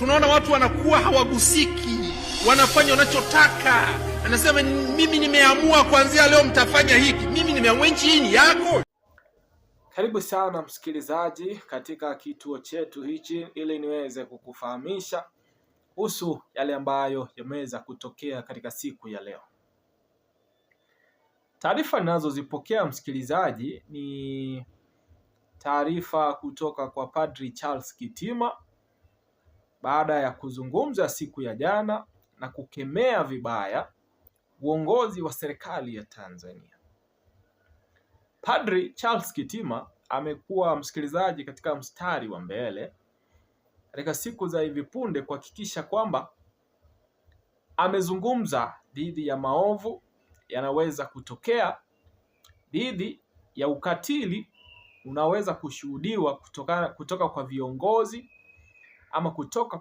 Tunaona watu wanakuwa hawagusiki, wanafanya wanachotaka. Anasema mimi nimeamua kuanzia leo mtafanya hiki. Mimi nimeamua, nchi hii ni yako. Karibu sana msikilizaji katika kituo chetu hichi, ili niweze kukufahamisha kuhusu yale ambayo yameweza kutokea katika siku ya leo. Taarifa ninazozipokea msikilizaji ni taarifa kutoka kwa Padri Charles Kitima baada ya kuzungumza siku ya jana na kukemea vibaya uongozi wa serikali ya Tanzania. Padri Charles Kitima amekuwa msikilizaji katika mstari wa mbele katika siku za hivi punde kuhakikisha kwamba amezungumza dhidi ya maovu yanaweza kutokea, dhidi ya ukatili unaweza kushuhudiwa kutoka kwa viongozi ama kutoka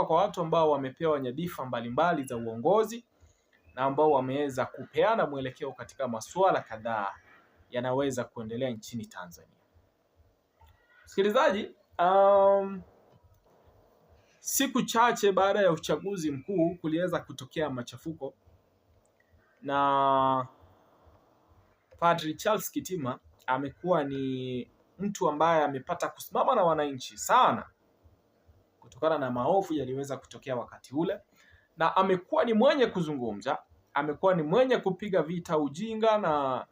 kwa watu ambao wamepewa nyadhifa mbalimbali za uongozi na ambao wameweza kupeana mwelekeo katika masuala kadhaa yanaweza kuendelea nchini Tanzania. Msikilizaji, siku chache baada ya uchaguzi mkuu kuliweza kutokea machafuko, na Padri Charles Kitima amekuwa ni mtu ambaye amepata kusimama na wananchi sana kutokana na maovu yaliweza kutokea wakati ule, na amekuwa ni mwenye kuzungumza, amekuwa ni mwenye kupiga vita ujinga na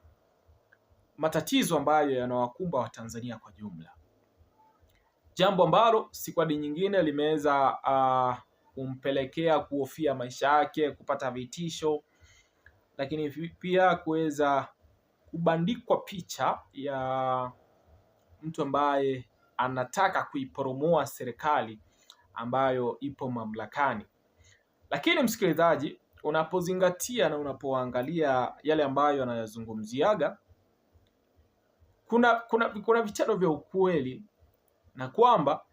matatizo ambayo yanawakumba Watanzania kwa jumla, jambo ambalo si kwa nyingine limeweza kumpelekea kuhofia maisha yake, kupata vitisho, lakini pia kuweza kubandikwa picha ya mtu ambaye anataka kuiporomoa serikali ambayo ipo mamlakani. Lakini msikilizaji, unapozingatia na unapoangalia yale ambayo anayazungumziaga, kuna vitendo vya ukweli na kwamba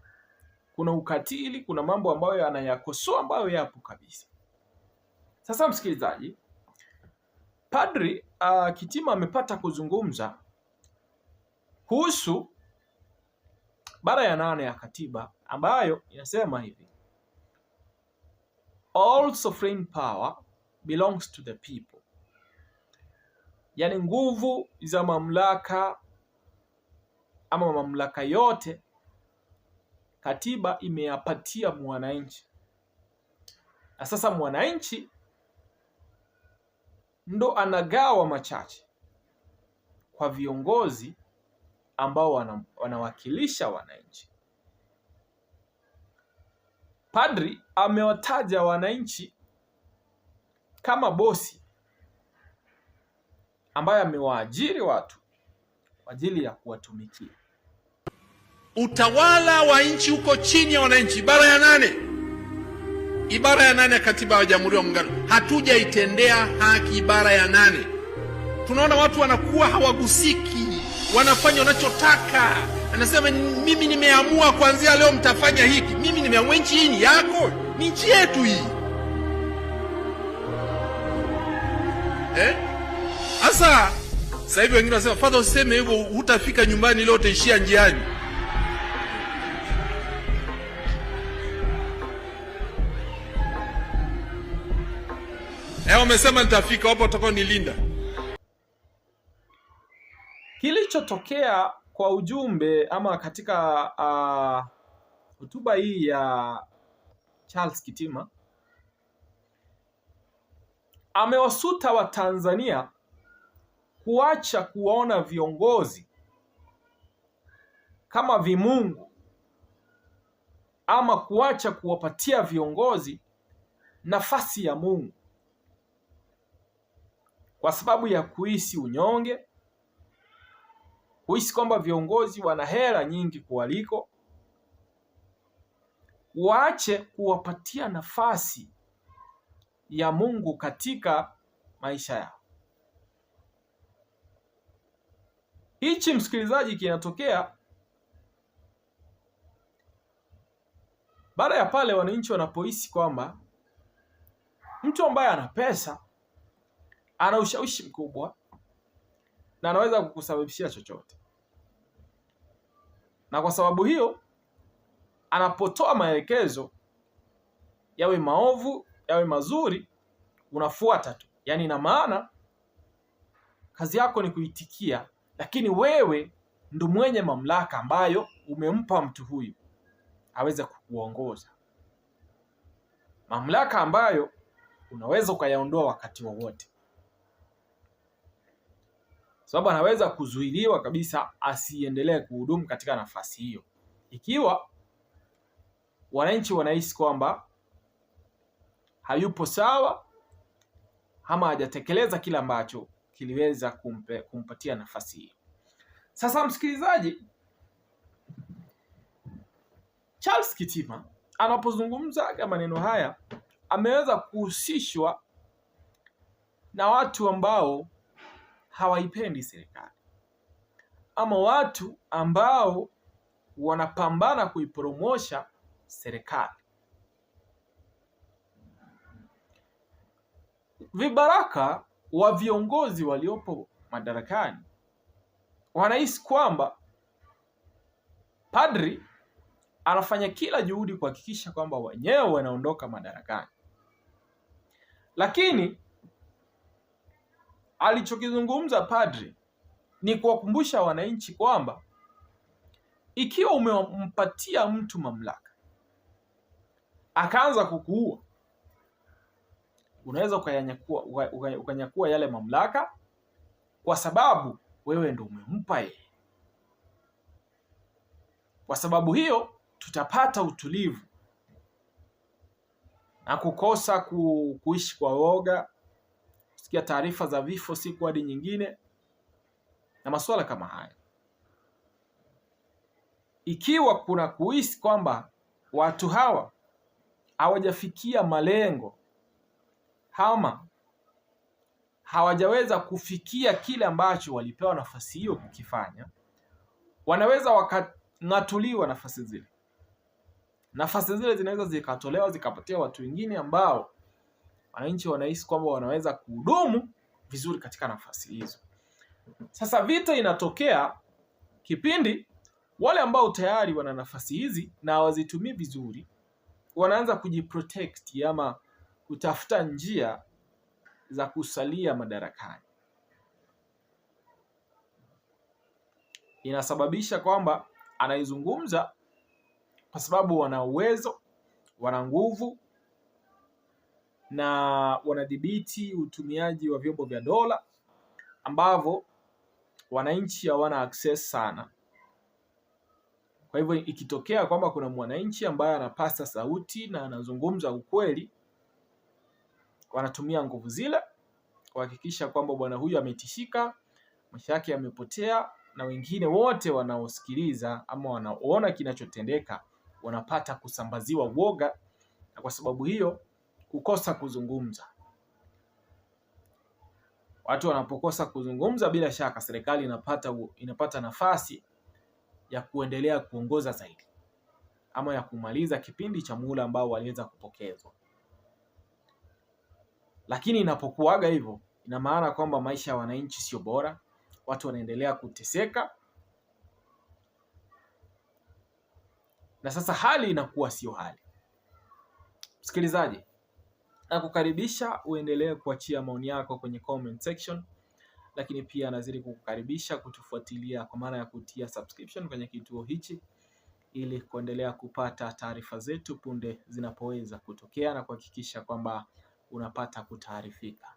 kuna ukatili, kuna mambo ambayo anayakosoa ambayo yapo kabisa. Sasa msikilizaji, Padri Kitima amepata kuzungumza kuhusu ibara ya 8 ya katiba ambayo inasema hivi: all sovereign power belongs to the people. Yaani nguvu za mamlaka ama mamlaka yote katiba imeyapatia mwananchi, na sasa mwananchi ndo anagawa machache kwa viongozi ambao wanawakilisha wananchi. Padri amewataja wananchi kama bosi ambaye amewaajiri watu kwa ajili ya kuwatumikia. Utawala wa nchi uko chini ya wananchi. Ibara ya 8 ya katiba ya Jamhuri ya Muungano, hatujaitendea haki ibara ya 8. Tunaona watu wanakuwa hawagusiki, wanafanya wanachotaka. Anasema mimi nimeamua kuanzia leo mtafanya hiki. Mimi nimeamua, nchi hii ni yako, ni nchi yetu hii. Sasa hivi wengine wanasema fadha useme hivyo hutafika nyumbani leo, utaishia njiani. Wamesema nitafika, wapo watakao nilinda. Kilichotokea kwa ujumbe ama katika hotuba hii ya Charles Kitima, amewasuta Watanzania kuacha kuona viongozi kama vimungu ama kuacha kuwapatia viongozi nafasi ya Mungu kwa sababu ya kuhisi unyonge, kuhisi kwamba viongozi wana hela nyingi kuwaliko. Waache kuwapatia nafasi ya Mungu katika maisha yao. Hichi msikilizaji kinatokea baada ya pale wananchi wanapohisi kwamba mtu ambaye ana pesa, ana ushawishi mkubwa na anaweza kukusababishia chochote, na kwa sababu hiyo anapotoa maelekezo, yawe maovu yawe mazuri, unafuata tu. Yaani ina maana kazi yako ni kuitikia, lakini wewe ndo mwenye mamlaka ambayo umempa mtu huyu aweze kukuongoza, mamlaka ambayo unaweza ukayaondoa wakati wowote, sababu anaweza kuzuiliwa kabisa asiendelee kuhudumu katika nafasi hiyo ikiwa wananchi wanahisi kwamba hayupo sawa ama hajatekeleza kile ambacho kiliweza kumpatia nafasi hiyo. Sasa msikilizaji, Charles Kitima anapozungumza maneno haya ameweza kuhusishwa na watu ambao hawaipendi serikali ama watu ambao wanapambana kuipromosha serikali. Vibaraka wa viongozi waliopo madarakani wanahisi kwamba padri anafanya kila juhudi kuhakikisha kwamba wenyewe wanaondoka madarakani, lakini alichokizungumza padri ni kuwakumbusha wananchi kwamba ikiwa umempatia mtu mamlaka akaanza kukuua, unaweza ukanyakua yale mamlaka kwa sababu wewe ndo umempa yeye. Kwa sababu hiyo tutapata utulivu na kukosa kuishi kwa woga, kusikia taarifa za vifo siku hadi nyingine na masuala kama haya. Ikiwa kuna kuhisi kwamba watu hawa hawajafikia malengo ama hawajaweza kufikia kile ambacho walipewa nafasi hiyo kukifanya, wanaweza wakang'atuliwa nafasi zile. Nafasi zile zinaweza zikatolewa zikapatia watu wengine ambao wananchi wanahisi kwamba wanaweza kuhudumu vizuri katika nafasi hizo. Sasa vita inatokea kipindi wale ambao tayari wana nafasi hizi na hawazitumii vizuri wanaanza kujiprotect ama kutafuta njia za kusalia madarakani. Inasababisha kwamba anaizungumza kwa sababu wana uwezo, wana nguvu na wanadhibiti utumiaji wa vyombo vya dola ambavyo wananchi hawana access sana. Kwa hivyo ikitokea kwamba kuna mwananchi ambaye anapasa sauti na anazungumza ukweli, wanatumia nguvu zile kuhakikisha kwamba bwana huyu ametishika, maisha yake yamepotea, na wengine wote wanaosikiliza ama wanaona kinachotendeka wanapata kusambaziwa woga, na kwa sababu hiyo kukosa kuzungumza. Watu wanapokosa kuzungumza, bila shaka serikali inapata nafasi ya kuendelea kuongoza zaidi ama ya kumaliza kipindi cha muhula ambao waliweza kupokezwa. Lakini inapokuaga hivyo, ina maana kwamba maisha ya wananchi sio bora, watu wanaendelea kuteseka, na sasa hali inakuwa sio hali. Msikilizaji, nakukaribisha uendelee kuachia maoni yako kwenye comment section, lakini pia nazidi kukukaribisha kutufuatilia kwa maana ya kutia subscription kwenye kituo hichi ili kuendelea kupata taarifa zetu punde zinapoweza kutokea na kuhakikisha kwamba unapata kutaarifika.